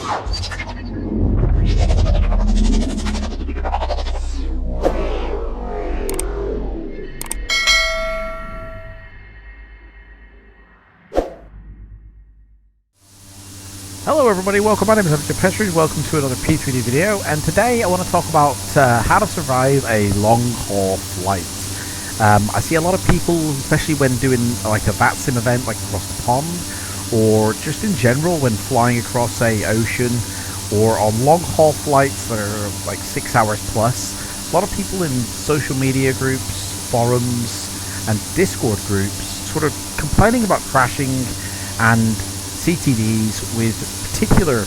Hello everybody, welcome. My name is Petri. Welcome to another P3D video, and today I want to talk about how to survive a long haul flight. I see a lot of people, especially when doing like a VATSIM event like across the pond, or just in general when flying across say ocean or on long haul flights that are like 6 hours plus. A lot of people in social media groups, forums and Discord groups sort of complaining about crashing and CTDs with particular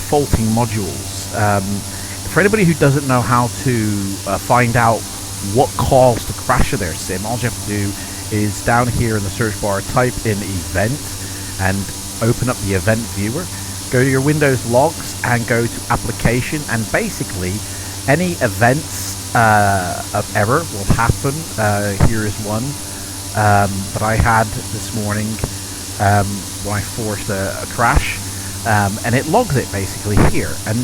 faulting modules. For anybody who doesn't know how to find out what caused the crash of their sim, all you have to do is down here in the search bar type in event and open up the event viewer, go to your Windows logs and go to application, and basically any events of error will happen. Here is one that I had this morning when I forced a crash, and it logs it basically here, and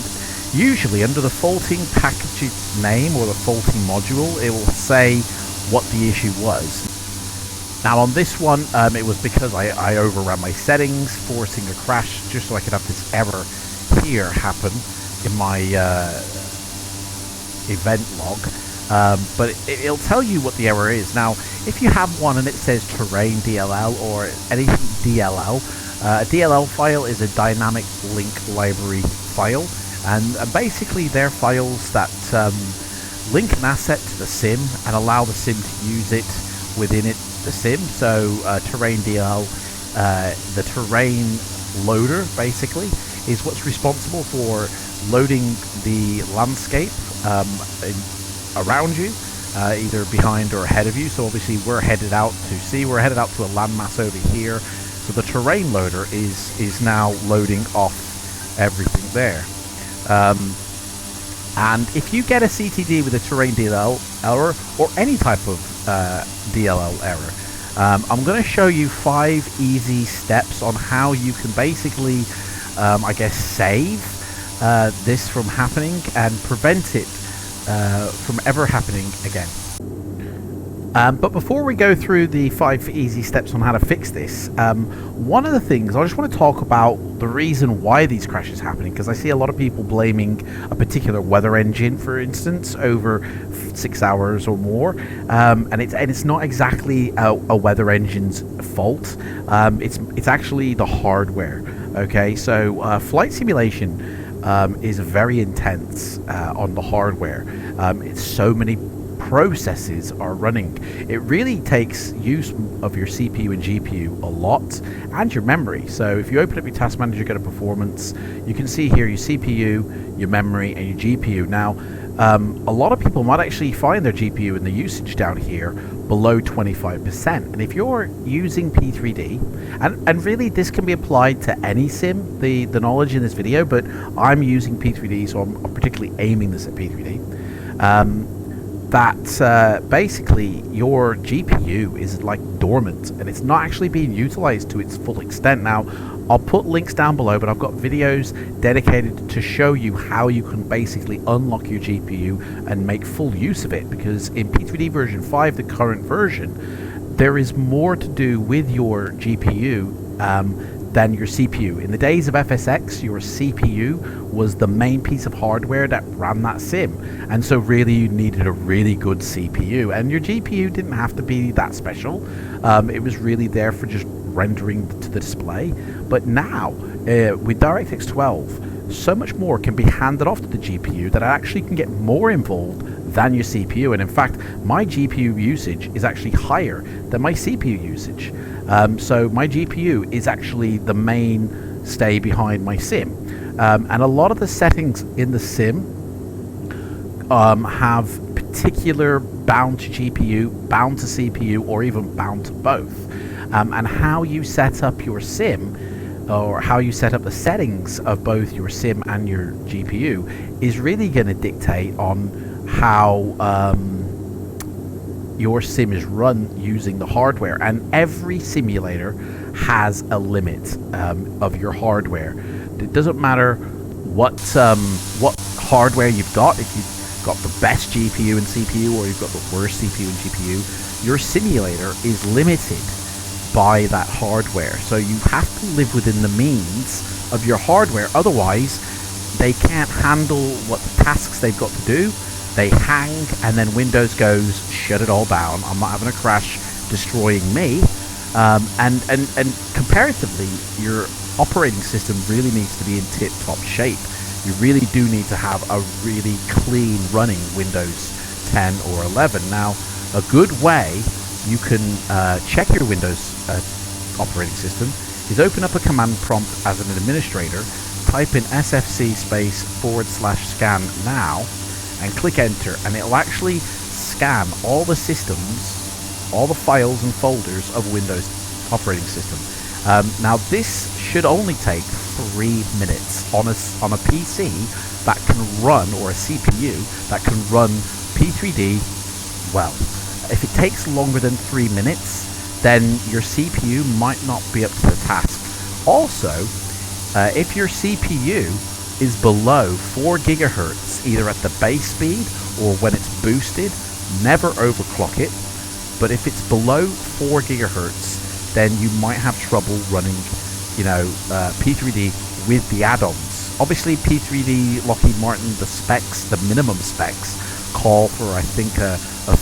usually under the faulting package name or the faulting module it will say what the issue was. Now on this one it was because I overran my settings, forcing a crash just so I could have this error here happen in my event log. But it'll tell you what the error is. Now, if you have one and it says terrain DLL or anything DLL, a DLL file is a dynamic link library file, and basically they're files that link an asset to the sim and allow the sim to use it within the sim. So terrain DLL, the terrain loader basically, is what's responsible for loading the landscape around you, either behind or ahead of you. So obviously we're headed out to sea, we're headed out to a landmass over here, so the terrain loader is now loading off everything there. And if you get a CTD with a terrain DLL error or any type of DLL error, I'm going to show you 5 easy steps on how you can basically I guess save this from happening and prevent it from ever happening again. But before we go through the 5 easy steps on how to fix this, one of the things I just want to talk about the reason why these crashes are happening, because I see a lot of people blaming a particular weather engine, for instance, over 6 hours or more, and it's not exactly a weather engine's fault. It's actually the hardware. Okay, so flight simulation is very intense on the hardware. It's so many processes are running. It really takes use of your CPU and GPU a lot, and your memory. So if you open up your task manager, go to performance, you can see here your CPU, your memory and your GPU. Now a lot of people might actually find their GPU and the usage down here below 25%, and if you're using P3D, and really this can be applied to any sim, the knowledge in this video, but I'm using P3D, so I'm particularly aiming this at P3D, that basically your GPU is like dormant and it's not actually being utilized to its full extent. Now I'll put links down below, but I've got videos dedicated to show you how you can basically unlock your GPU and make full use of it, because in P3D version 5, the current version, there is more to do with your GPU than your CPU. In the days of FSX, your CPU was the main piece of hardware that ran that sim, and so really you needed a really good CPU, and your GPU didn't have to be that special. It was really there for just rendering to the display. But now with DirectX 12, so much more can be handed off to the GPU that it actually can get more involved than your CPU, and in fact my GPU usage is actually higher than my CPU usage. So my GPU is actually the mainstay behind my sim, and a lot of the settings in the sim have particular bound to GPU, bound to CPU, or even bound to both. And how you set up your sim, or how you set up the settings of both your sim and your GPU, is really going to dictate on how your sim is run using the hardware. And every simulator has a limit of your hardware. It doesn't matter what hardware you've got. If you've got the best GPU and CPU, or you've got the worst CPU and GPU, your simulator is limited by that hardware. So you have to live within the means of your hardware. Otherwise, they can't handle what the tasks they've got to do. They hang, and then Windows goes, shut it all down. I'm not having a crash destroying me. And comparatively, your operating system really needs to be in tip-top shape. You really do need to have a really clean running Windows 10 or 11. Now, a good way you can check your Windows operating system is open up a command prompt as an administrator, type in sfc /scan now, and click enter, and it'll actually scan all the systems, all the files and folders of Windows operating system. Now this should only take 3 minutes on a PC that can run, or a CPU that can run P3D. Well, if it takes longer than 3 minutes, then your CPU might not be up to the task. Also, if your CPU is below 4 gigahertz, either at the base speed or when it's boosted, never overclock it. But if it's below 4 gigahertz, then you might have trouble running, P3D with the add-ons. Obviously, P3D, Lockheed Martin, the specs, the minimum specs, call for, I think, a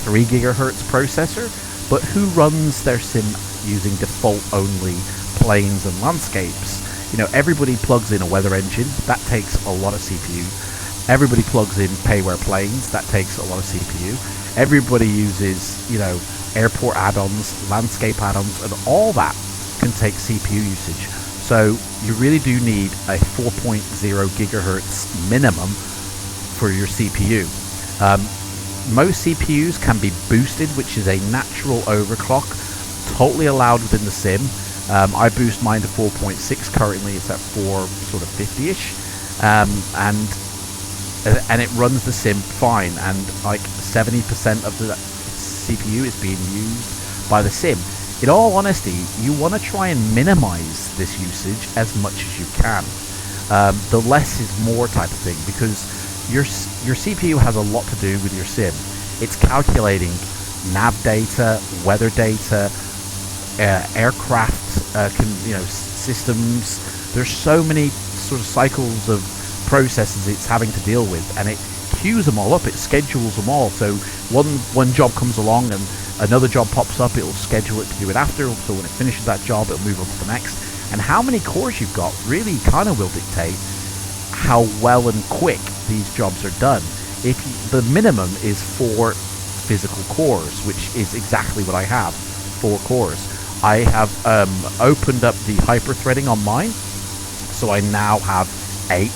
3 gigahertz processor. But who runs their sim using default only planes and landscapes? Everybody plugs in a weather engine. That takes a lot of CPU. Everybody plugs in payware planes. That takes a lot of CPU. Everybody uses, airport add-ons, landscape add-ons, and all that can take CPU usage. So you really do need a 4.0 gigahertz minimum for your CPU. Most CPUs can be boosted, which is a natural overclock, totally allowed within the sim. I boost mine to 4.6. Currently, it's at 450-ish, and it runs the sim fine. And like 70% of the CPU is being used by the sim. In all honesty, you want to try and minimize this usage as much as you can. The less is more type of thing, because your CPU has a lot to do with your sim. It's calculating nav data, weather data, aircraft systems. There's so many sort of cycles of processes it's having to deal with, and it queues them all up, it schedules them all. So one job comes along and another job pops up, it'll schedule it to do it after. So when it finishes that job, it'll move on to the next. And how many cores you've got really kind of will dictate how well and quick these jobs are done. If the minimum is 4 physical cores, which is exactly what I have, 4 cores. I have opened up the hyper-threading on mine, so I now have 8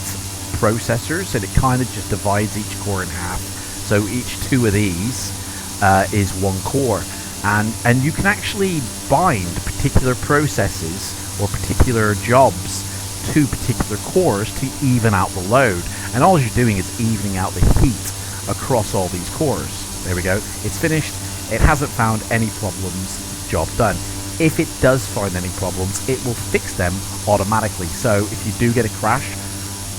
processors, and it kind of just divides each core in half. So each 2 of these is 1 core, and you can actually bind particular processes or particular jobs to particular cores to even out the load. And all you're doing is evening out the heat across all these cores. There we go. It's finished. It hasn't found any problems. Job done. If it does find any problems, it will fix them automatically. So if you do get a crash,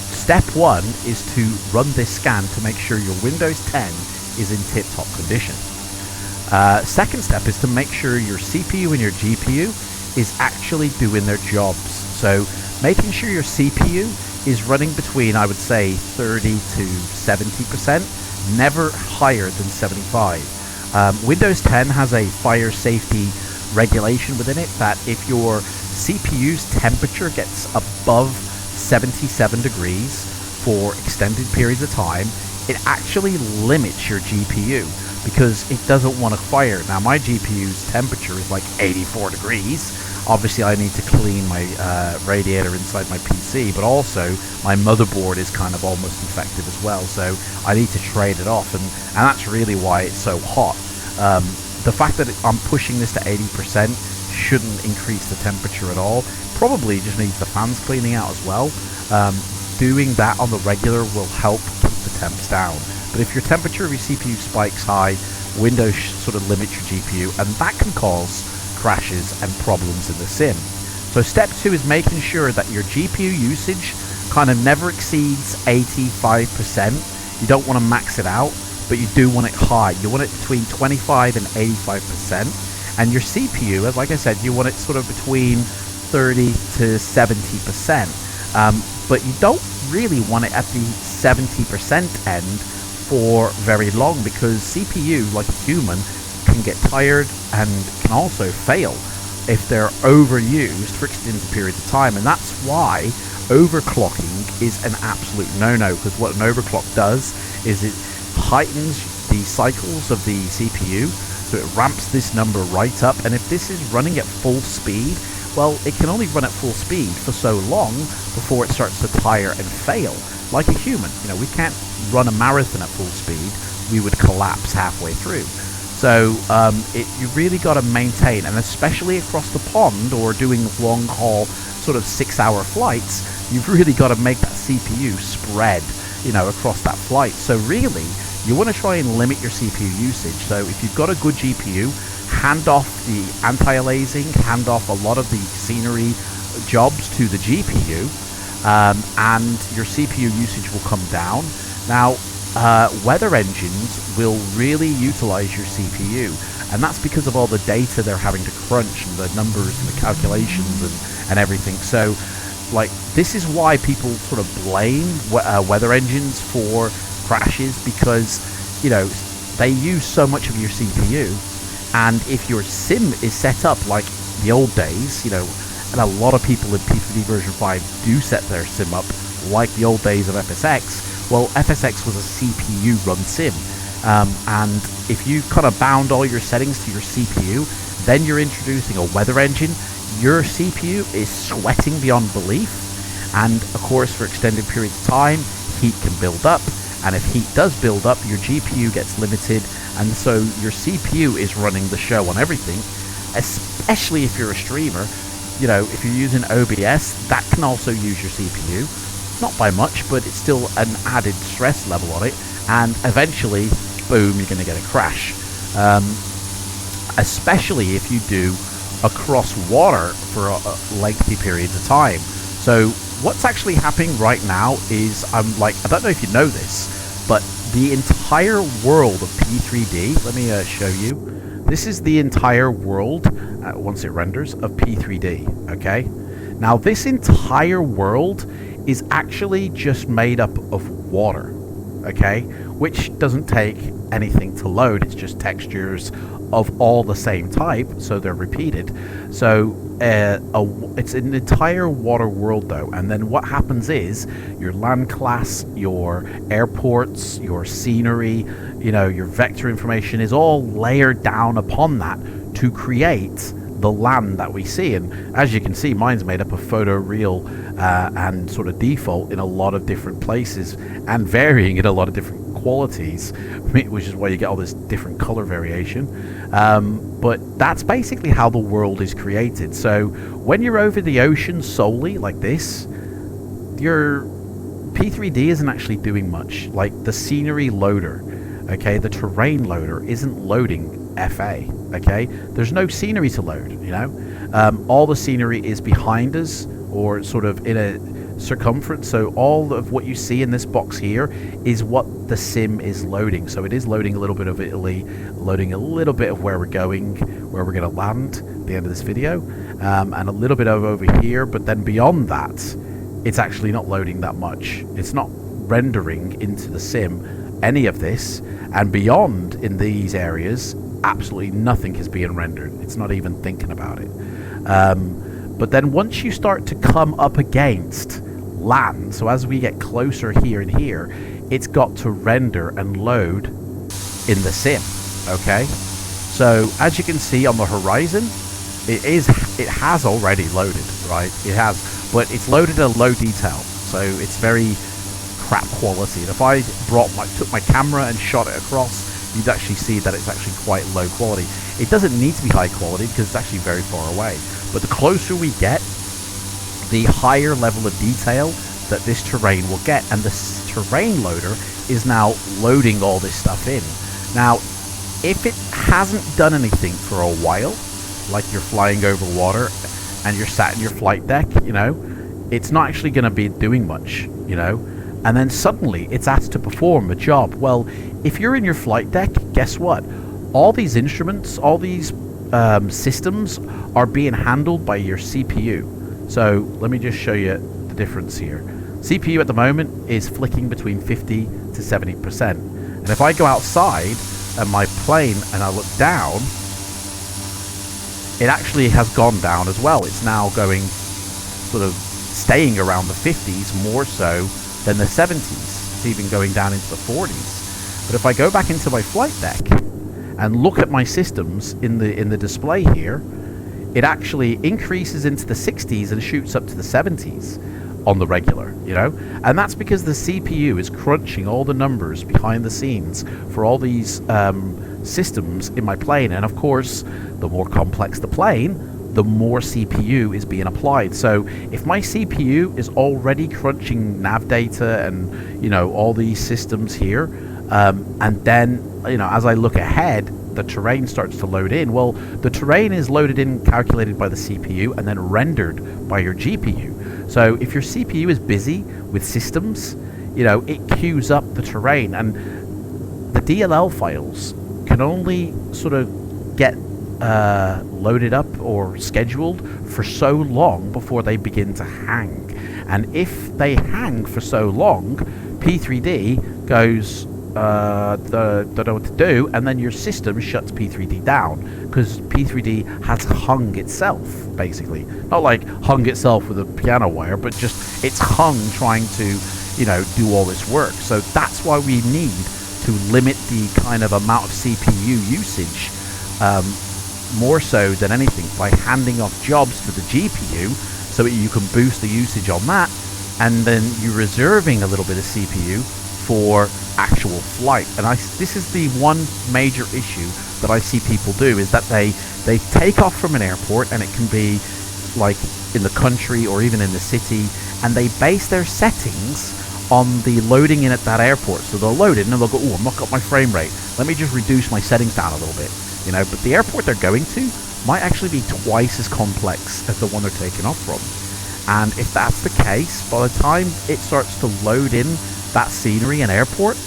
step 1 is to run this scan to make sure your Windows 10 is in tip-top condition. Second step is to make sure your CPU and your GPU is actually doing their jobs. So making sure your CPU is running between, I would say, 30 to 70%, never higher than 75. Windows 10 has a fire safety regulation within it that if your CPU's temperature gets above 77 degrees for extended periods of time, it actually limits your GPU because it doesn't want to fire. Now my GPU's temperature is like 84 degrees. Obviously I need to clean my radiator inside my PC, but also my motherboard is kind of almost infected as well, so I need to trade it off, and that's really why it's so hot. The fact that I'm pushing this to 80% shouldn't increase the temperature at all. Probably just needs the fans cleaning out as well. Doing that on the regular will help keep the temps down. But if your temperature of your CPU spikes high, Windows sort of limits your GPU, and that can cause crashes and problems in the sim. So step 2 is making sure that your GPU usage kind of never exceeds 85%. You don't want to max it out, but you do want it high. You want it between 25 and 85%. And your CPU, as like I said, you want it sort of between 30 to 70%. But you don't really want it at the 70% end for very long, because CPU, like a human, can get tired and can also fail if they're overused for extended periods of time. And that's why overclocking is an absolute no-no, because what an overclock does is it heightens the cycles of the CPU, so it ramps this number right up. And if this is running at full speed, well, it can only run at full speed for so long before it starts to tire and fail. Like a human, you know, we can't run a marathon at full speed. We would collapse halfway through. So you really got to maintain, and especially across the pond or doing long haul sort of 6-hour flights, you've really got to make that CPU spread, you know, across that flight. So really, you want to try and limit your CPU usage. So if you've got a good GPU, hand off the anti-aliasing, hand off a lot of the scenery jobs to the GPU, and your CPU usage will come down. Now, weather engines will really utilize your CPU, and that's because of all the data they're having to crunch and the numbers and the calculations and everything. So, like, this is why people sort of blame weather engines for crashes, because, you know, they use so much of your CPU. And if your sim is set up like the old days, you know, and a lot of people in P3D version 5 do set their sim up like the old days of FSX. Well, FSX was a CPU run sim. And if you kind of bound all your settings to your CPU, then you're introducing a weather engine, your CPU is sweating beyond belief. And of course, for extended periods of time, heat can build up. And if heat does build up, your GPU gets limited. And so your CPU is running the show on everything, especially if you're a streamer. You know, if you're using OBS, that can also use your CPU. Not by much, but it's still an added stress level on it. And eventually, boom, you're going to get a crash. Especially if you do across water for lengthy periods of time. So what's actually happening right now is, I don't know if you know this, but the entire world of P3D, let me show you. This is the entire world, once it renders, of P3D, okay? Now, this entire world is actually just made up of water, okay? Which doesn't take anything to load. It's just textures of all the same type, so they're repeated. So it's an entire water world though, and then what happens is your land class, your airports, your scenery, you know, your vector information is all layered down upon that to create the land that we see. And as you can see, mine's made up of photoreal and sort of default in a lot of different places and varying in a lot of different qualities, which is why you get all this different color variation. But that's basically how the world is created. So when you're over the ocean solely like this, your P3D isn't actually doing much. Like the scenery loader, okay, the terrain loader isn't loading FA, okay? There's no scenery to load, you know? All the scenery is behind us or sort of in a circumference. So all of what you see in this box here is what the sim is loading. So it is loading a little bit of Italy, loading a little bit of where we're going, where we're going to land at the end of this video, and a little bit of over here. But then beyond that, it's actually not loading that much. It's not rendering into the sim any of this. And beyond in these areas, absolutely nothing is being rendered. It's not even thinking about it. But then once you start to come up against land, so as we get closer here and here, it's got to render and load in the sim, okay? So as you can see on the horizon, it has already loaded, right? It has, but it's loaded at a low detail, so it's very crap quality. And if I took my camera and shot it across, you'd actually see that it's actually quite low quality. It doesn't need to be high quality because it's actually very far away. But the closer we get, the higher level of detail that this terrain will get. And this terrain loader is now loading all this stuff in. Now, if it hasn't done anything for a while, like you're flying over water and you're sat in your flight deck, you know, it's not actually going to be doing much, you know. And then suddenly it's asked to perform a job. Well, if you're in your flight deck, guess what? All these instruments, all these systems are being handled by your CPU. So let me just show you the difference here. CPU at the moment is flicking between 50 to 70%. And if I go outside at my plane and I look down, it actually has gone down as well. It's now going sort of staying around the 50s more so than the 70s. It's even going down into the 40s. But if I go back into my flight deck and look at my systems in the display here, it actually increases into the 60s and shoots up to the 70s on the regular, you know. And that's because the CPU is crunching all the numbers behind the scenes for all these systems in my plane. And of course, the more complex the plane, the more CPU is being applied. So if my CPU is already crunching nav data and, you know, all these systems here, and then, you know, as I look ahead, the terrain starts to load in. Well, the terrain is loaded in, calculated by the CPU, and then rendered by your GPU. So if your CPU is busy with systems, you know, it queues up the terrain, and the DLL files can only sort of get loaded up or scheduled for so long before they begin to hang. And if they hang for so long, P3D goes, don't know what to do, and then your system shuts P3D down because P3D has hung itself, basically. Not like hung itself with a piano wire, but just it's hung trying to, you know, do all this work. So that's why we need to limit the kind of amount of CPU usage, more so than anything, by handing off jobs to the GPU so that you can boost the usage on that, and then you're reserving a little bit of CPU for actual flight. And this is the one major issue that I see people do, is that they take off from an airport, and it can be like in the country or even in the city, and they base their settings on the loading in at that airport. So they'll load it and they'll go, oh, I've not got my frame rate, let me just reduce my settings down a little bit, you know. But the airport they're going to might actually be twice as complex as the one they're taking off from. And if that's the case, by the time it starts to load in that scenery and airport,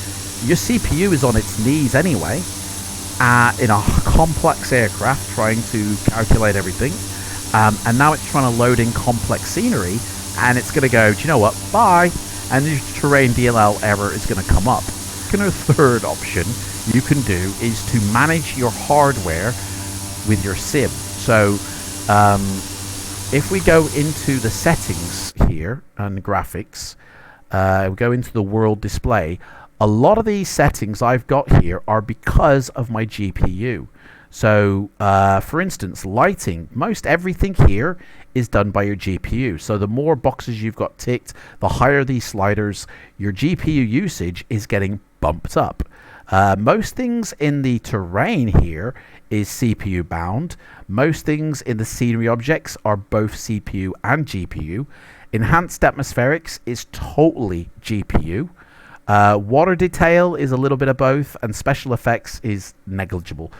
your CPU is on its knees anyway, in a complex aircraft trying to calculate everything, and now it's trying to load in complex scenery, and it's going to go, do you know what, bye, and your terrain DLL error is going to come up. And a third option you can do is to manage your hardware with your sim. So if we go into the settings here and graphics, we go into the world display, a lot of these settings I've got here are because of my GPU. So for instance, lighting, most everything here is done by your GPU. So the more boxes you've got ticked, the higher these sliders, your GPU usage is getting bumped up. Most things in the terrain here is CPU bound. Most things in the scenery objects are both CPU and GPU. Enhanced atmospherics is totally GPU. Water detail is a little bit of both, and special effects is negligible.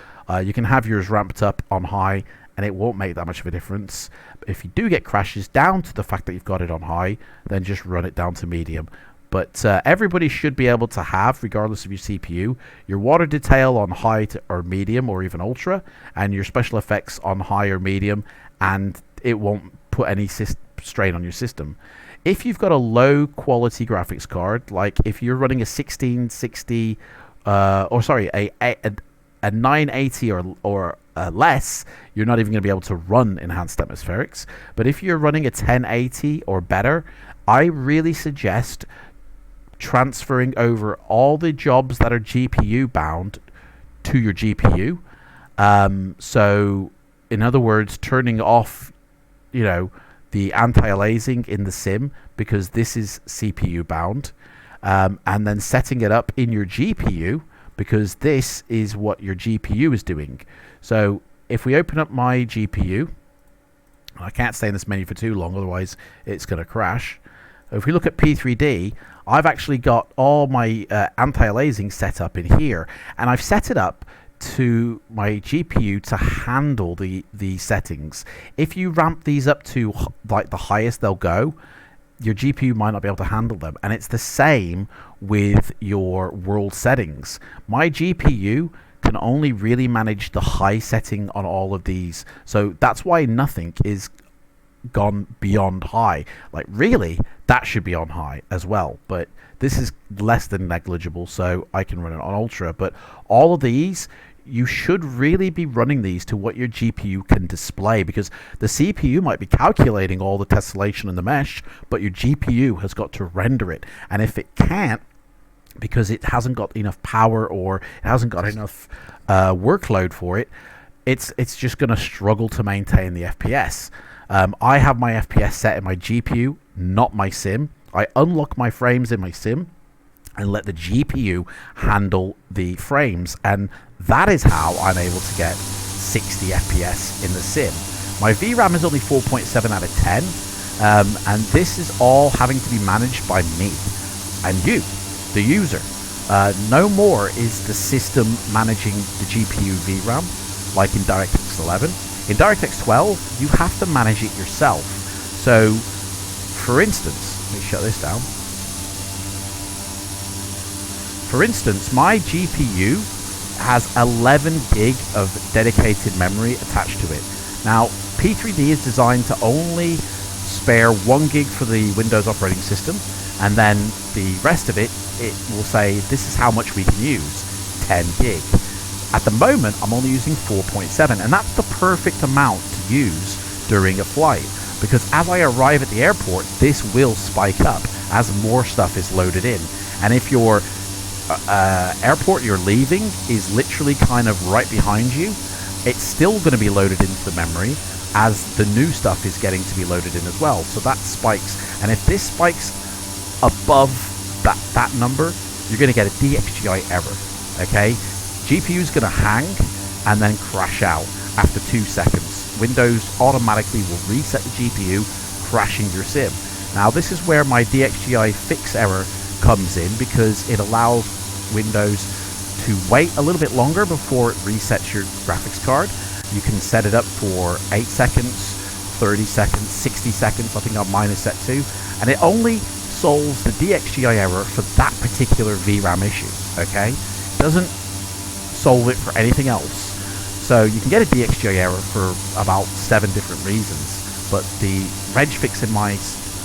You can have yours ramped up on high and it won't make that much of a difference. If you do get crashes down to the fact that you've got it on high, then just run it down to medium. But everybody should be able to have, regardless of your CPU, your water detail on high or medium or even ultra, and your special effects on high or medium, and it won't put any strain on your system. If you've got a low quality graphics card, like if you're running a 1660, a 980 or less, you're not even going to be able to run enhanced atmospherics. But if you're running a 1080 or better, I really suggest transferring over all the jobs that are GPU bound to your GPU. So in other words, turning off, you know, the anti-aliasing in the sim, because this is CPU bound, and then setting it up in your GPU, because this is what your GPU is doing. So if we open up my GPU, I can't stay in this menu for too long, otherwise it's going to crash. If we look at P3D, I've actually got all my anti-aliasing set up in here, and I've set it up to my GPU to handle the settings. If you ramp these up to like the highest they'll go, your GPU might not be able to handle them. And it's the same with your world settings. My GPU can only really manage the high setting on all of these. So that's why nothing is gone beyond high. Like, really, that should be on high as well. But this is less than negligible, so I can run it on ultra. But all of these, you should really be running these to what your GPU can display, because the CPU might be calculating all the tessellation and the mesh, but your GPU has got to render it. And if it can't, because it hasn't got enough power or it hasn't got enough workload for it, it's just going to struggle to maintain the FPS. I have my FPS set in my GPU, not my sim. I unlock my frames in my sim and let the GPU handle the frames, and that is how I'm able to get 60 FPS in the sim. My VRAM is only 4.7 out of 10, and this is all having to be managed by me and you, the user. No more is the system managing the GPU VRAM like in DirectX 11. In DirectX 12, you have to manage it yourself. So, for instance, let me shut this down. For instance, my GPU has 11 gig of dedicated memory attached to it. Now, P3D is designed to only spare 1 gig for the Windows operating system, and then the rest of it will say, this is how much we can use, 10 gig. At the moment, I'm only using 4.7, and that's the perfect amount to use during a flight, because as I arrive at the airport, this will spike up as more stuff is loaded in. And if your airport you're leaving is literally kind of right behind you, it's still going to be loaded into the memory as the new stuff is getting to be loaded in as well. So that spikes, and if this spikes above that number, you're going to get a DXGI error. Okay, GPU is going to hang and then crash out after 2 seconds. Windows automatically will reset the GPU, crashing your sim. Now this is where my DXGI fix error comes in, because it allows Windows to wait a little bit longer before it resets your graphics card. You can set it up for 8 seconds, 30 seconds, 60 seconds. I think mine is set to, and it only solves the DXGI error for that particular VRAM issue. Okay, it doesn't solve it for anything else. So you can get a DXGI error for about 7 different reasons, but the reg fix in my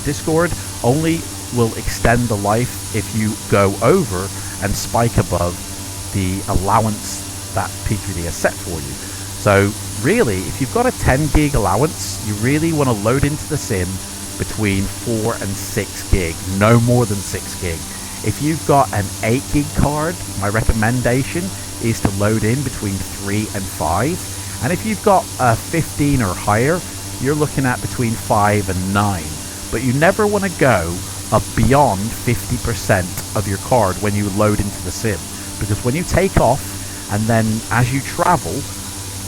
Discord only will extend the life if you go over and spike above the allowance that P3D has set for you. So really, if you've got a 10 gig allowance, you really want to load into the sim between 4 and 6 gig, no more than 6 gig. If you've got an 8 gig card, my recommendation is to load in between 3 and 5. And if you've got a 15 or higher, you're looking at between 5 and 9. But you never want to go up beyond 50% of your card when you load into the sim, because when you take off and then as you travel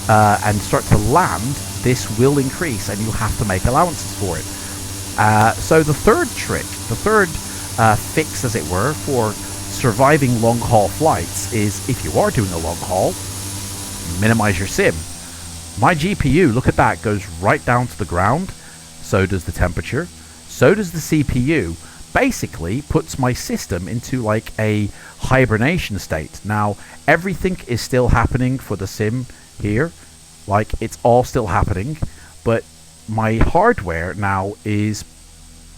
and start to land, this will increase and you have to make allowances for it. So the third trick, the third fix, as it were, for surviving long haul flights is, if you are doing a long haul, minimize your sim. My GPU, look at that, goes right down to the ground. So does the temperature. So does the CPU. Basically puts my system into like a hibernation state. Now everything is still happening for the sim here, like it's all still happening, but my hardware now is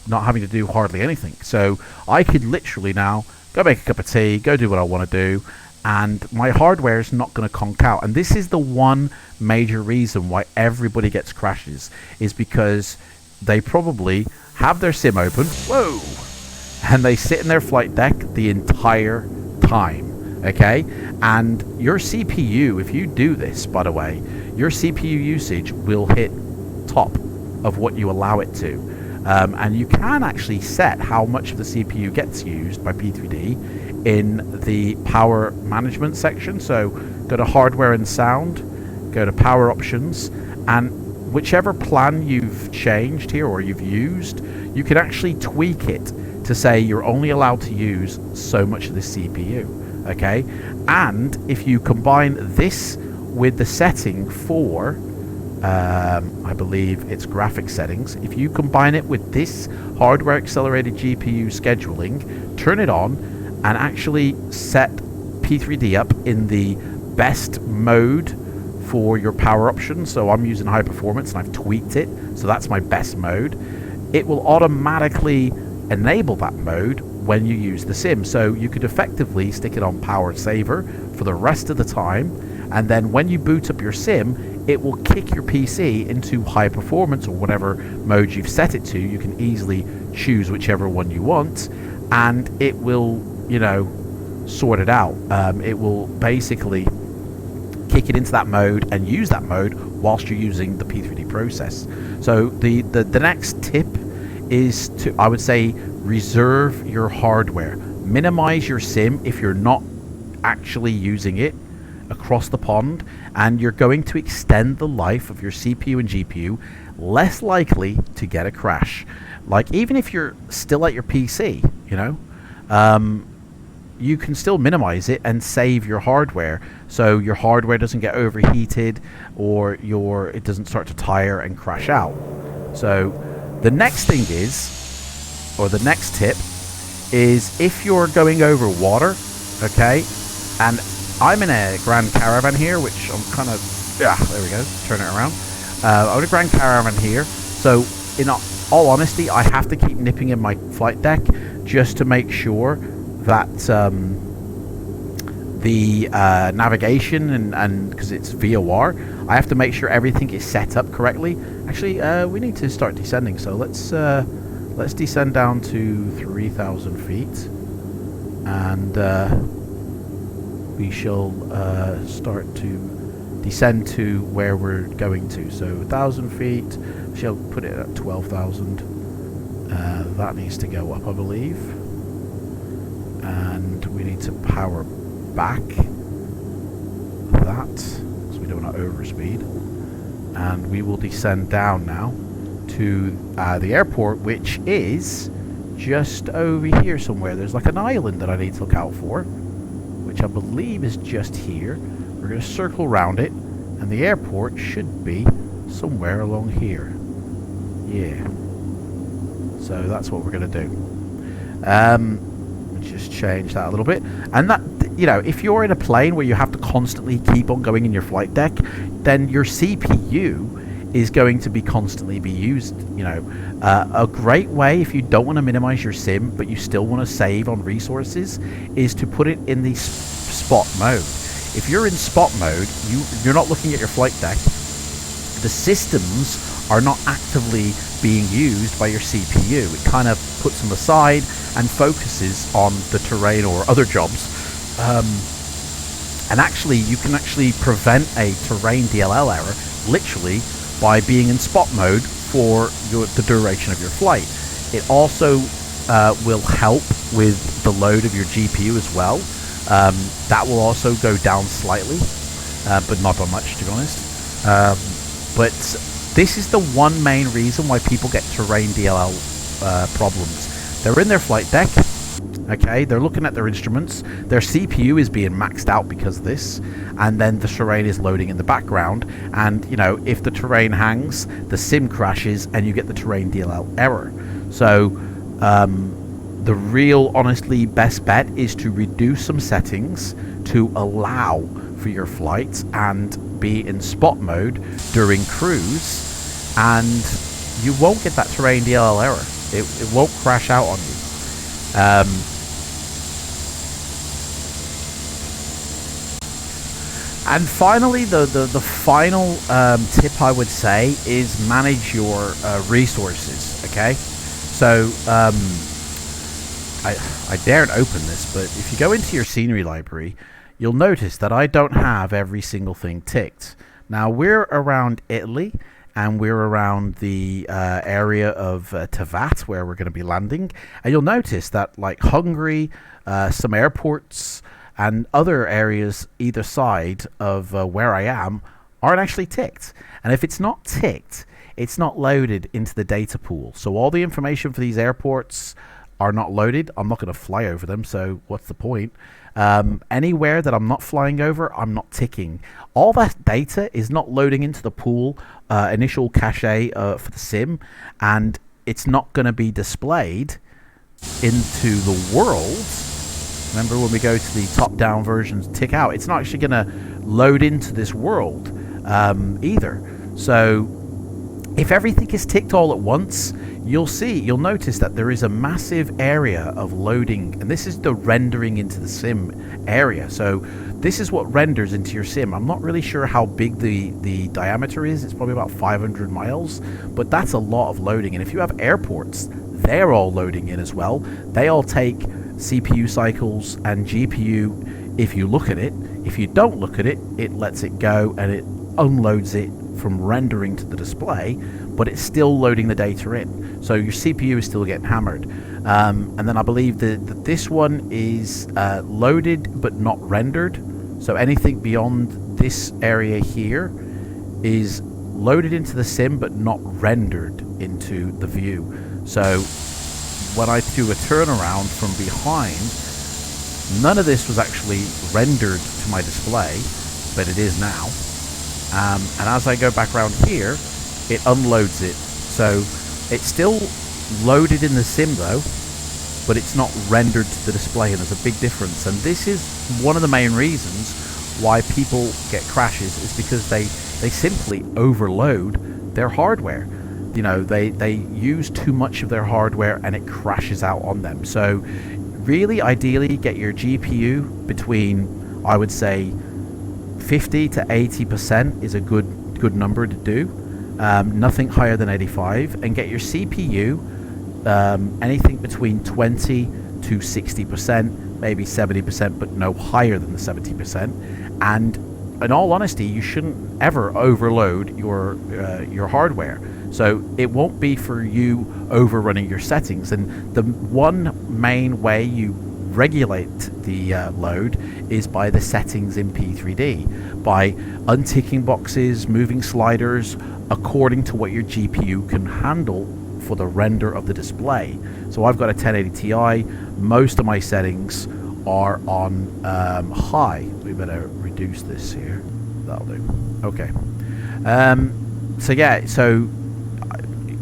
not having to do hardly anything. So I could literally now go make a cup of tea, go do what I want to do, and my hardware is not going to conk out. And this is the one major reason why everybody gets crashes, is because they probably have their sim open, whoa, and they sit in their flight deck the entire time, okay? And your CPU, if you do this, by the way, your CPU usage will hit top of what you allow it to. And you can actually set how much of the CPU gets used by P3D in the power management section. So go to hardware and sound, go to power options, and whichever plan you've changed here or you've used, you can actually tweak it to say you're only allowed to use so much of the CPU, okay? And if you combine this with the setting for I believe it's graphics settings. If you combine it with this hardware accelerated GPU scheduling, turn it on, and actually set P3D up in the best mode for your power options. So I'm using high performance and I've tweaked it, so that's my best mode. It will automatically enable that mode when you use the sim. So you could effectively stick it on power saver for the rest of the time, and then when you boot up your sim, it will kick your PC into high performance or whatever mode you've set it to. You can easily choose whichever one you want, and it will, you know, sort it out. It will basically kick it into that mode and use that mode whilst you're using the P3D process. So the next tip is to, I would say, reserve your hardware. Minimize your sim if you're not actually using it across the pond, and you're going to extend the life of your CPU and GPU, less likely to get a crash. Like, even if you're still at your PC, you know, you can still minimize it and save your hardware, so your hardware doesn't get overheated or it doesn't start to tire and crash out. So the next thing is, or the next tip is, if you're going over water, okay, and I'm in a Grand Caravan here, which I'm kind of, yeah, there we go, turn it around. I'm in a Grand Caravan here, so in all honesty, I have to keep nipping in my flight deck just to make sure that the navigation and because it's VOR, I have to make sure everything is set up correctly. Actually, we need to start descending, so let's descend down to 3,000 feet, and we shall start to descend to where we're going to. So 1,000 feet, we shall put it at 12,000. That needs to go up, I believe. And we need to power back that, because we don't want to overspeed. And we will descend down now to the airport, which is just over here somewhere. There's like an island that I need to look out for, which I believe is just here. We're going to circle around it, and the airport should be somewhere along here. Yeah. So that's what we're going to do. Just change that a little bit. And that, you know, if you're in a plane where you have to constantly keep on going in your flight deck, then your CPU is going to be constantly be used. You know, a great way, if you don't want to minimize your sim but you still want to save on resources, is to put it in the spot mode. If you're in spot mode, you're not looking at your flight deck. The systems are not actively being used by your CPU. It kind of puts them aside and focuses on the terrain or other jobs. And actually, you can actually prevent a terrain DLL error literally by being in spot mode for the duration of your flight. It also will help with the load of your GPU as well. That will also go down slightly, but not by much, to be honest. But this is the one main reason why people get terrain DLL problems. They're in their flight deck, okay, they're looking at their instruments, their CPU is being maxed out because of this, and then the terrain is loading in the background, and, you know, if the terrain hangs, the sim crashes, and you get the terrain DLL error. So, the real, honestly, best bet is to reduce some settings to allow for your flights and be in spot mode during cruise, and you won't get that terrain DLL error. It won't crash out on you. And finally, the final tip I would say is manage your resources. Okay, so I daren't open this, but if you go into your scenery library, you'll notice that I don't have every single thing ticked. Now, we're around Italy, and we're around the area of Tavat, where we're going to be landing. And you'll notice that, like Hungary, some airports, and other areas either side of where I am aren't actually ticked. And if it's not ticked, it's not loaded into the data pool. So all the information for these airports are not loaded, I'm not going to fly over them, so what's the point? Anywhere that I'm not flying over, I'm not ticking. All that data is not loading into the pool initial cache for the sim, and it's not going to be displayed into the world. Remember when we go to the top-down versions, tick out, it's not actually going to load into this world either. So if everything is ticked all at once, you'll notice that there is a massive area of loading, and this is the rendering into the sim area. So this is what renders into your sim. I'm not really sure how big the diameter is. It's probably about 500 miles, but that's a lot of loading. And if you have airports, they're all loading in as well. They all take CPU cycles and GPU if you look at it. If you don't look at it, it lets it go and it unloads it from rendering to the display, but it's still loading the data in. So your CPU is still getting hammered. And then I believe that this one is loaded but not rendered. So anything beyond this area here is loaded into the sim but not rendered into the view. So when I do a turnaround from behind, none of this was actually rendered to my display, but it is now. And as I go back around here, it unloads it. So it's still loaded in the sim though, but it's not rendered to the display, and there's a big difference. And this is one of the main reasons why people get crashes, is because they simply overload their hardware. You know, they use too much of their hardware and it crashes out on them. So really, ideally, get your GPU between, I would say, 50 to 80% is a good number to do. Nothing higher than 85, and get your CPU anything between 20 to 60%, maybe 70%, but no higher than the 70%. And in all honesty, you shouldn't ever overload your hardware. So it won't be for you overrunning your settings. And the one main way you regulate the load is by the settings in P3D, by unticking boxes, moving sliders according to what your GPU can handle for the render of the display. So I've got a 1080 Ti. Most of my settings are on high. We better reduce this here. That'll do. Okay. So yeah, so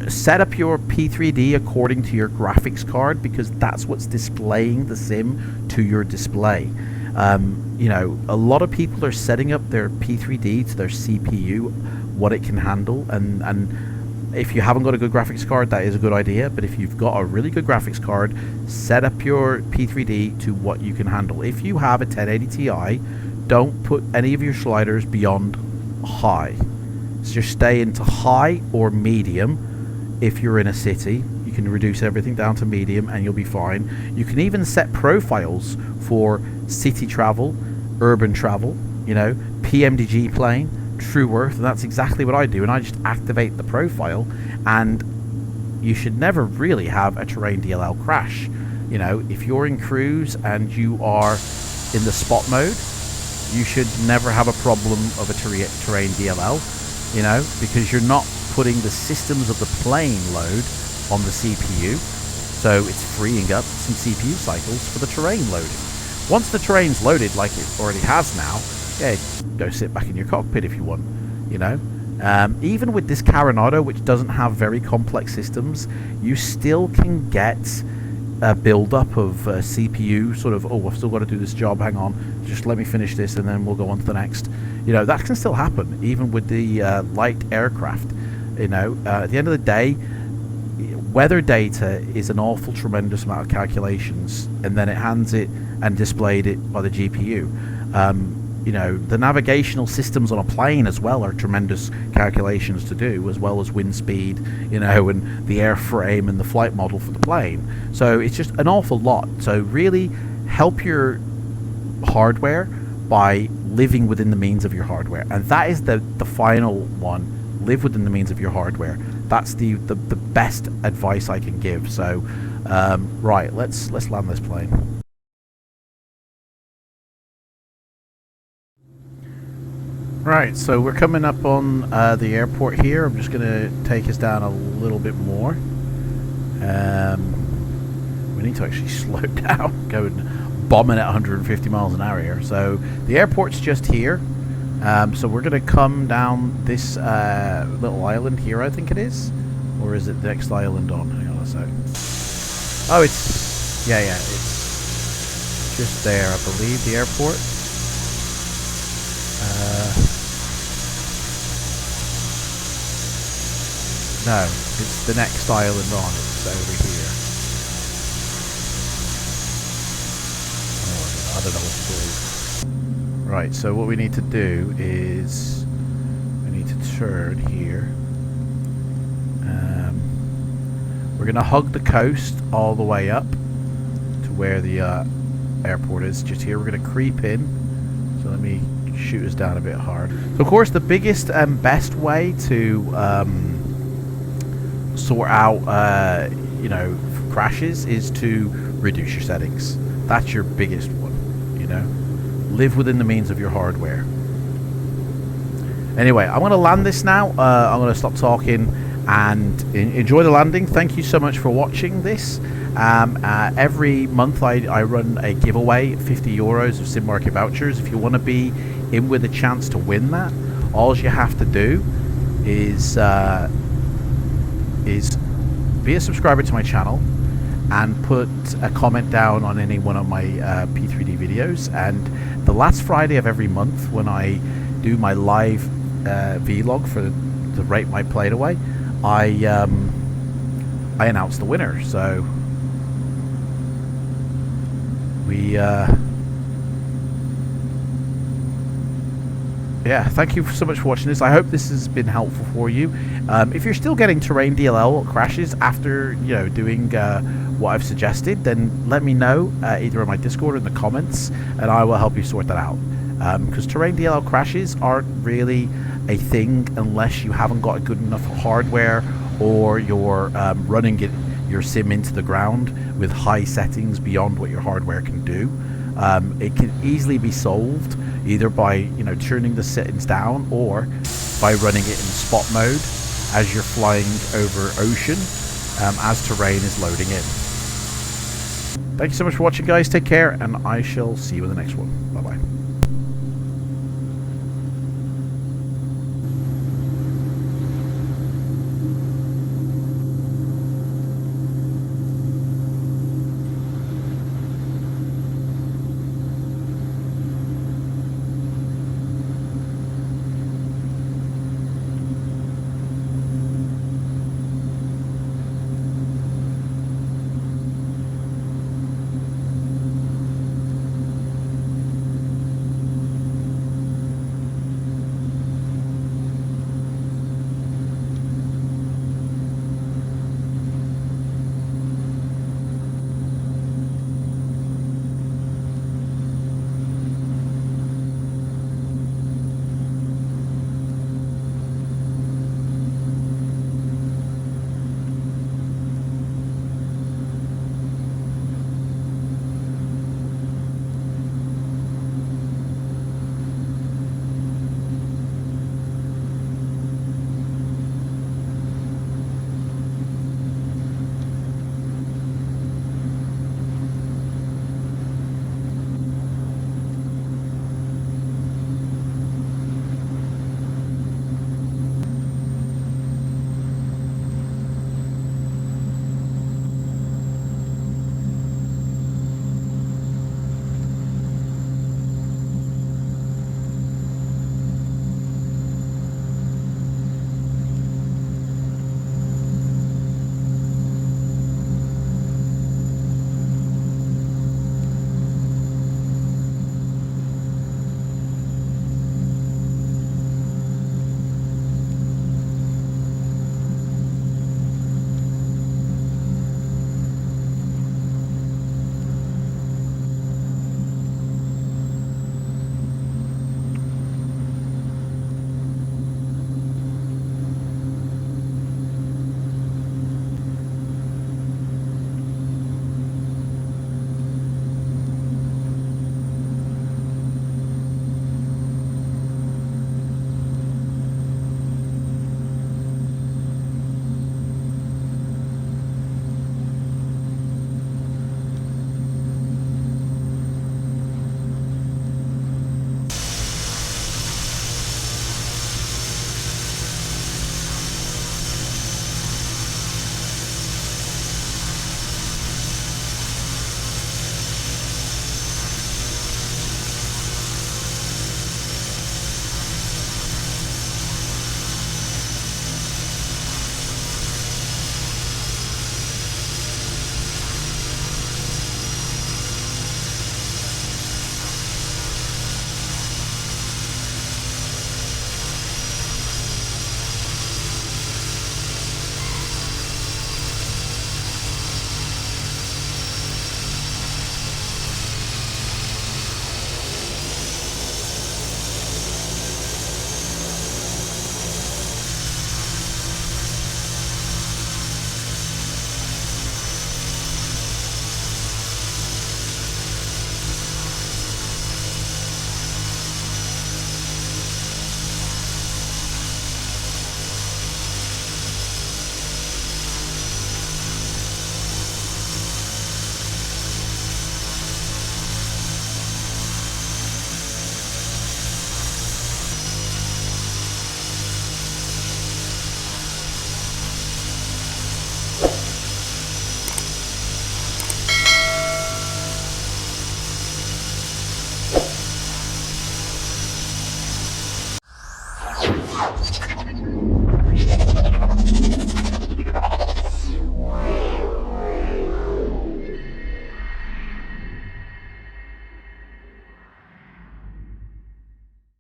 set up your P3D according to your graphics card, because that's what's displaying the sim to your display. You know, a lot of people are setting up their P3D to their CPU, what it can handle, and if you haven't got a good graphics card, that is a good idea. But if you've got a really good graphics card, set up your P3D to what you can handle. If you have a 1080 Ti, don't put any of your sliders beyond high. So just stay into high or medium. If you're in a city, you can reduce everything down to medium and you'll be fine. You can even set profiles for city travel, urban travel, you know, PMDG plane, true earth, and that's exactly what I do. And I just activate the profile, and you should never really have a terrain DLL crash. You know, if you're in cruise and you are in the spot mode, you should never have a problem of a terrain DLL, you know, because you're not putting the systems of the plane load on the CPU, so it's freeing up some CPU cycles for the terrain loading. Once the terrain's loaded, like it already has now, yeah, go sit back in your cockpit if you want, you know. Even with this Caronado, which doesn't have very complex systems, you still can get a build-up of CPU, sort of, oh, I've still got to do this job, hang on, just let me finish this and then we'll go on to the next. You know, that can still happen, even with the light aircraft. You know, at the end of the day, weather data is an awful tremendous amount of calculations, and then it hands it and displayed it by the GPU. You know, the navigational systems on a plane as well are tremendous calculations to do, as well as wind speed, you know, and the airframe and the flight model for the plane. So it's just an awful lot. So really help your hardware by living within the means of your hardware. And that is the final one. Live within the means of your hardware. That's the best advice I can give. So right, let's land this plane. Right, so we're coming up on the airport here. I'm just going to take us down a little bit more. We need to actually slow down, going bombing at 150 miles an hour here. So the airport's just here. So we're going to come down this little island here, I think it is. Or is it the next island on? Hang on a sec. Oh, it's... yeah, it's just there, I believe, the airport. No, it's the next island on. It's over here. Oh, I don't know what to do. Right, so what we need to do is we need to turn here. We're going to hug the coast all the way up to where the airport is. Just here, we're going to creep in. So let me shoot us down a bit hard. So of course, the biggest and best way to sort out, you know, crashes is to reduce your settings. That's your biggest one, you know. Live within the means of your hardware. Anyway, I'm going to land this now. I'm going to stop talking and enjoy the landing. Thank you so much for watching this. Every month I run a giveaway, 50 euros of sim market vouchers. If you want to be in with a chance to win that, all you have to do is be a subscriber to my channel and put a comment down on any one of my P3D videos. And the last Friday of every month, when I do my live vlog for the Rate My Played Away, I announce the winner. So we yeah, thank you so much for watching this. I hope this has been helpful for you. If you're still getting terrain DLL crashes after, you know, doing what I've suggested, then let me know either on my Discord or in the comments, and I will help you sort that out. Because terrain DLL crashes aren't really a thing unless you haven't got good enough hardware, or you're running your sim into the ground with high settings beyond what your hardware can do. It can easily be solved either by, you know, turning the settings down, or by running it in spot mode as you're flying over ocean as terrain is loading in. Thank you so much for watching, guys. Take care, and I shall see you in the next one. Bye bye.